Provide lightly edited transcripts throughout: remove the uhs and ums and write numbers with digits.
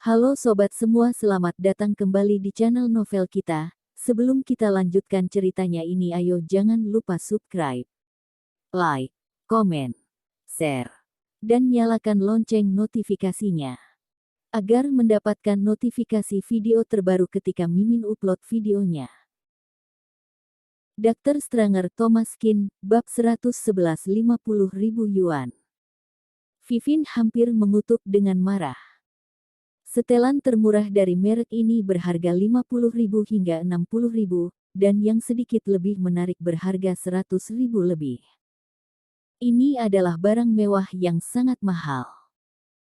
Halo sobat semua, selamat datang kembali di channel novel kita. Sebelum kita lanjutkan ceritanya ini, ayo jangan lupa subscribe, like, komen, share, dan nyalakan lonceng notifikasinya agar mendapatkan notifikasi video terbaru ketika Mimin upload videonya. Dr. Stranger Thomas Kin, bab 111, 50.000 yuan. Vivin hampir mengutuk dengan marah. Setelan termurah dari merek ini berharga 50.000 hingga 60.000, dan yang sedikit lebih menarik berharga 100.000 lebih. Ini adalah barang mewah yang sangat mahal.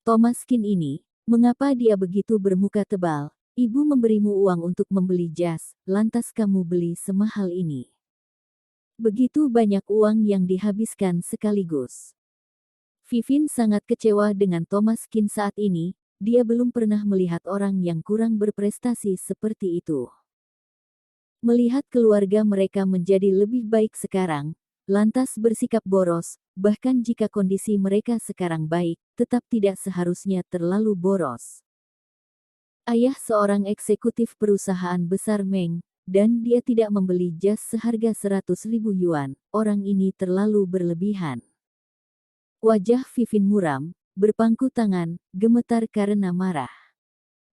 Thomas Kin ini, mengapa dia begitu bermuka tebal? Ibu memberimu uang untuk membeli jas, lantas kamu beli semahal ini. Begitu banyak uang yang dihabiskan sekaligus. Vivin sangat kecewa dengan Thomas Kin saat ini. Dia belum pernah melihat orang yang kurang berprestasi seperti itu. Melihat keluarga mereka menjadi lebih baik sekarang, lantas bersikap boros, bahkan jika kondisi mereka sekarang baik, tetap tidak seharusnya terlalu boros. Ayah seorang eksekutif perusahaan besar Meng, dan dia tidak membeli jas seharga 100.000 yuan, orang ini terlalu berlebihan. Wajah Vivin muram, berpangku tangan, gemetar karena marah.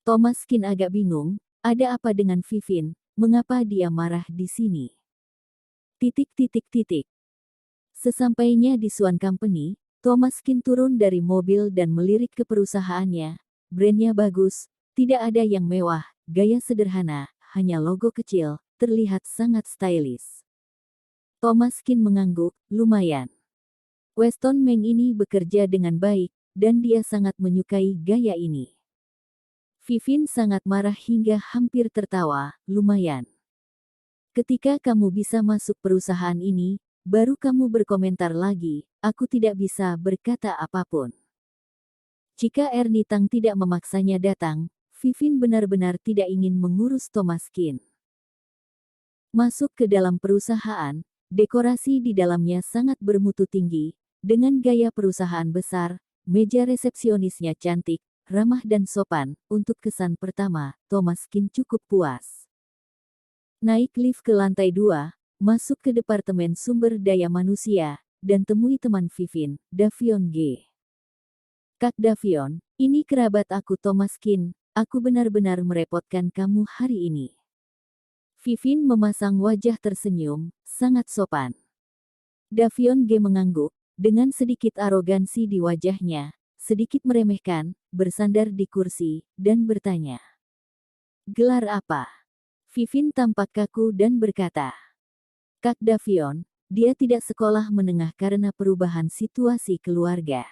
Thomas Kin agak bingung, ada apa dengan Vivin, mengapa dia marah di sini? Sesampainya di Swan Company, Thomas Kin turun dari mobil dan melirik ke perusahaannya. Brandnya bagus, tidak ada yang mewah, gaya sederhana, hanya logo kecil, terlihat sangat stylish. Thomas Kin mengangguk, lumayan. Weston Meng ini bekerja dengan baik, dan dia sangat menyukai gaya ini. Vivin sangat marah hingga hampir tertawa, lumayan. Ketika kamu bisa masuk perusahaan ini, baru kamu berkomentar lagi, aku tidak bisa berkata apapun. Jika Ernie Tang tidak memaksanya datang, Vivin benar-benar tidak ingin mengurus Thomas Kin. Masuk ke dalam perusahaan, dekorasi di dalamnya sangat bermutu tinggi, dengan gaya perusahaan besar. Meja resepsionisnya cantik, ramah dan sopan. Untuk kesan pertama, Thomas Kin cukup puas. Naik lift ke lantai 2, masuk ke Departemen Sumber Daya Manusia, dan temui teman Vivin, Davion G. Kak Davion, ini kerabat aku Thomas Kin, aku benar-benar merepotkan kamu hari ini. Vivin memasang wajah tersenyum, sangat sopan. Davion G mengangguk, dengan sedikit arogansi di wajahnya, sedikit meremehkan, bersandar di kursi, dan bertanya. Gelar apa? Vivin tampak kaku dan berkata. Kak Davion, dia tidak sekolah menengah karena perubahan situasi keluarga.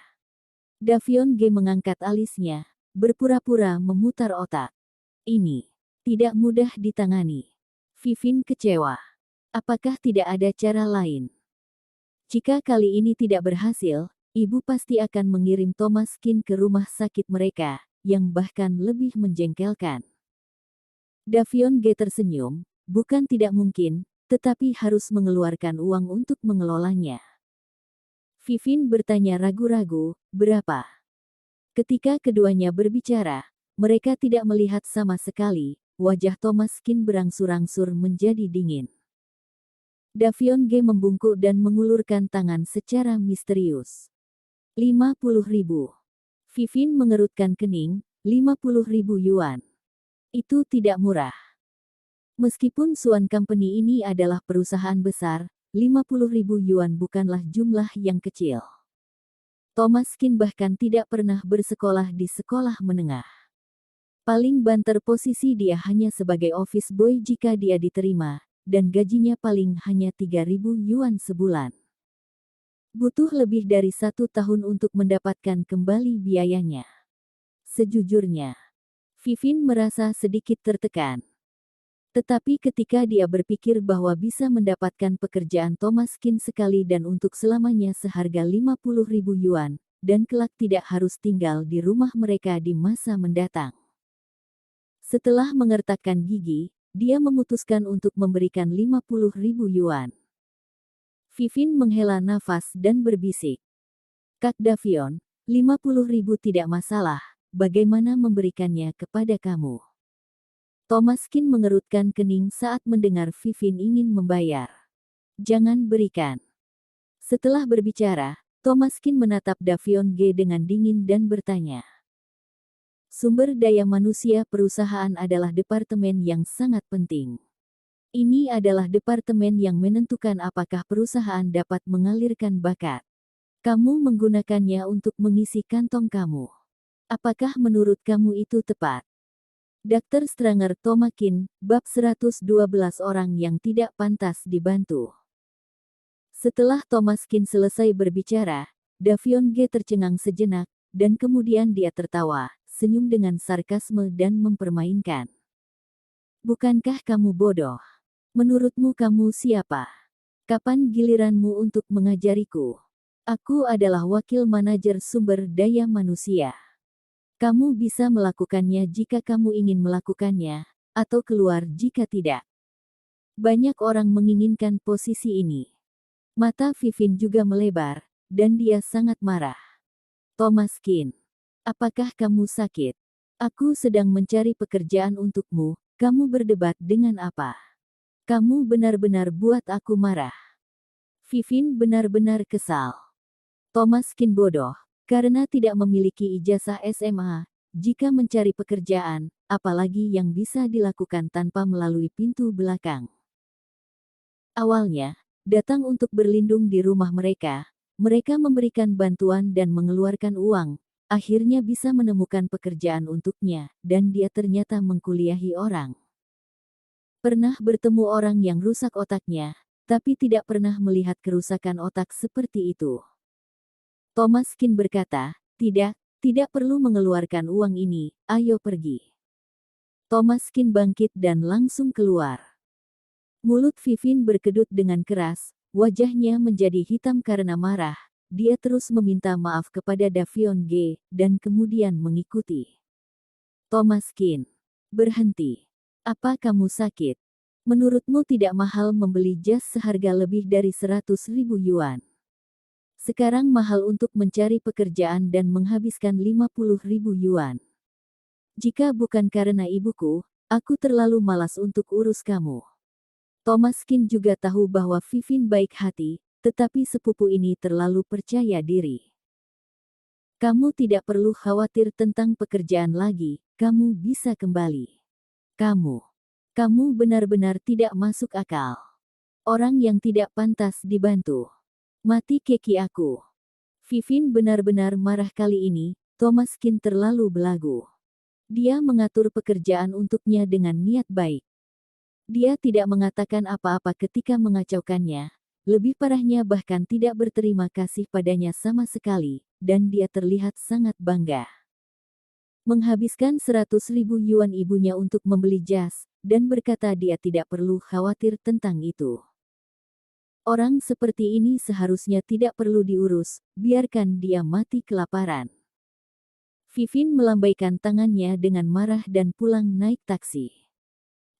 Davion G mengangkat alisnya, berpura-pura memutar otak. Ini tidak mudah ditangani. Vivin kecewa. Apakah tidak ada cara lain? Jika kali ini tidak berhasil, ibu pasti akan mengirim Thomas Kin ke rumah sakit mereka, yang bahkan lebih menjengkelkan. Davion G tersenyum, bukan tidak mungkin, tetapi harus mengeluarkan uang untuk mengelolanya. Vivin bertanya ragu-ragu, berapa? Ketika keduanya berbicara, mereka tidak melihat sama sekali, wajah Thomas Kin berangsur-angsur menjadi dingin. Davion G membungkuk dan mengulurkan tangan secara misterius. 50.000. Vivin mengerutkan kening, 50.000 yuan. Itu tidak murah. Meskipun Swan Company ini adalah perusahaan besar, 50.000 yuan bukanlah jumlah yang kecil. Thomas Kin bahkan tidak pernah bersekolah di sekolah menengah. Paling banter posisi dia hanya sebagai office boy jika dia diterima, dan gajinya paling hanya 3.000 yuan sebulan. Butuh lebih dari 1 tahun untuk mendapatkan kembali biayanya. Sejujurnya, Vivin merasa sedikit tertekan. Tetapi ketika dia berpikir bahwa bisa mendapatkan pekerjaan Thomas Kin sekali dan untuk selamanya seharga 50.000 yuan, dan kelak tidak harus tinggal di rumah mereka di masa mendatang. Setelah mengertakkan gigi, dia memutuskan untuk memberikan 50.000 yuan. Vivin menghela nafas dan berbisik. Kak Davion, 50.000 tidak masalah, bagaimana memberikannya kepada kamu. Thomas Kin mengerutkan kening saat mendengar Vivin ingin membayar. Jangan berikan. Setelah berbicara, Thomas Kin menatap Davion Ge dengan dingin dan bertanya. Sumber daya manusia perusahaan adalah departemen yang sangat penting. Ini adalah departemen yang menentukan apakah perusahaan dapat mengalirkan bakat. Kamu menggunakannya untuk mengisi kantong kamu. Apakah menurut kamu itu tepat? Dr. Stranger Tomakin, bab 112 orang yang tidak pantas dibantu. Setelah Thomas Kin selesai berbicara, Davion Ge tercengang sejenak, dan kemudian dia tertawa, senyum dengan sarkasme dan mempermainkan. Bukankah kamu bodoh? Menurutmu kamu siapa? Kapan giliranmu untuk mengajariku? Aku adalah wakil manajer sumber daya manusia. Kamu bisa melakukannya jika kamu ingin melakukannya, atau keluar jika tidak. Banyak orang menginginkan posisi ini. Mata Vivin juga melebar, dan dia sangat marah. Thomas Kin, apakah kamu sakit? Aku sedang mencari pekerjaan untukmu, kamu berdebat dengan apa? Kamu benar-benar buat aku marah. Vivin benar-benar kesal. Thomas Kin bodoh, karena tidak memiliki ijazah SMA, jika mencari pekerjaan, apalagi yang bisa dilakukan tanpa melalui pintu belakang. Awalnya, datang untuk berlindung di rumah mereka memberikan bantuan dan mengeluarkan uang, akhirnya bisa menemukan pekerjaan untuknya, dan dia ternyata mengkuliahi orang. Pernah bertemu orang yang rusak otaknya, tapi tidak pernah melihat kerusakan otak seperti itu. Thomas Kin berkata, tidak perlu mengeluarkan uang ini, ayo pergi. Thomas Kin bangkit dan langsung keluar. Mulut Vivin berkedut dengan keras, wajahnya menjadi hitam karena marah, dia terus meminta maaf kepada Davion Ge, dan kemudian mengikuti. Thomas Kin, berhenti. Apa kamu sakit? Menurutmu tidak mahal membeli jas seharga lebih dari 100.000 yuan. Sekarang mahal untuk mencari pekerjaan dan menghabiskan 50.000 yuan. Jika bukan karena ibuku, aku terlalu malas untuk urus kamu. Thomas Kin juga tahu bahwa Vivin baik hati, tetapi sepupu ini terlalu percaya diri. Kamu tidak perlu khawatir tentang pekerjaan lagi, kamu bisa kembali. Kamu benar-benar tidak masuk akal. Orang yang tidak pantas dibantu. Mati keki aku. Vivin benar-benar marah kali ini, Thomas Kin terlalu belagu. Dia mengatur pekerjaan untuknya dengan niat baik. Dia tidak mengatakan apa-apa ketika mengacaukannya, lebih parahnya bahkan tidak berterima kasih padanya sama sekali, dan dia terlihat sangat bangga. Menghabiskan 100.000 yuan ibunya untuk membeli jas, dan berkata dia tidak perlu khawatir tentang itu. Orang seperti ini seharusnya tidak perlu diurus, biarkan dia mati kelaparan. Vivin melambaikan tangannya dengan marah dan pulang naik taksi.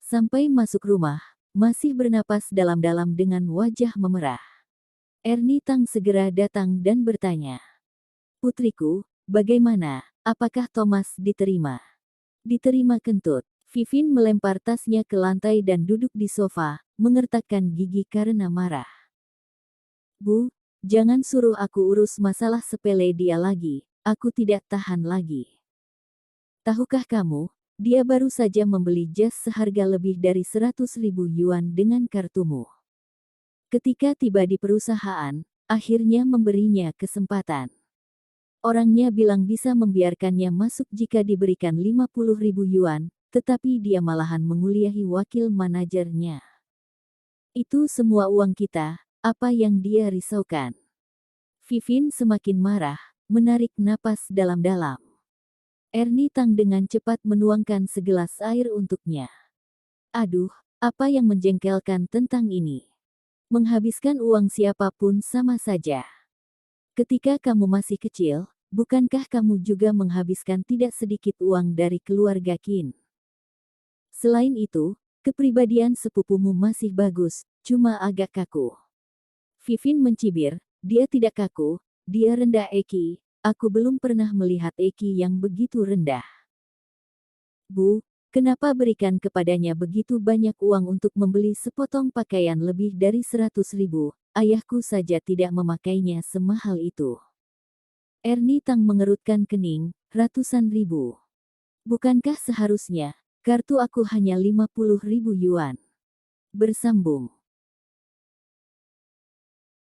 Sampai masuk rumah, masih bernapas dalam-dalam dengan wajah memerah. Ernie Tang segera datang dan bertanya. Putriku, bagaimana? Apakah Thomas diterima? Diterima kentut. Vivin melempar tasnya ke lantai dan duduk di sofa, mengertakkan gigi karena marah. Bu, jangan suruh aku urus masalah sepele dia lagi, aku tidak tahan lagi. Tahukah kamu, dia baru saja membeli jas seharga lebih dari 100.000 yuan dengan kartumu. Ketika tiba di perusahaan, akhirnya memberinya kesempatan. Orangnya bilang bisa membiarkannya masuk jika diberikan 50.000 yuan, tetapi dia malahan menguliahi wakil manajernya. Itu semua uang kita, apa yang dia risaukan? Vivin semakin marah, menarik napas dalam-dalam. Ernie Tang dengan cepat menuangkan segelas air untuknya. Aduh, apa yang menjengkelkan tentang ini? Menghabiskan uang siapapun sama saja. Ketika kamu masih kecil, bukankah kamu juga menghabiskan tidak sedikit uang dari keluarga Qin? Selain itu, kepribadian sepupumu masih bagus, cuma agak kaku. Vivin mencibir, dia tidak kaku, dia rendah EQ, Aku belum pernah melihat Eki yang begitu rendah. Bu, kenapa berikan kepadanya begitu banyak uang untuk membeli sepotong pakaian lebih dari 100.000? Ayahku saja tidak memakainya semahal itu. Ernie Tang mengerutkan kening, ratusan ribu. Bukankah seharusnya, kartu aku hanya 50.000 yuan? Bersambung.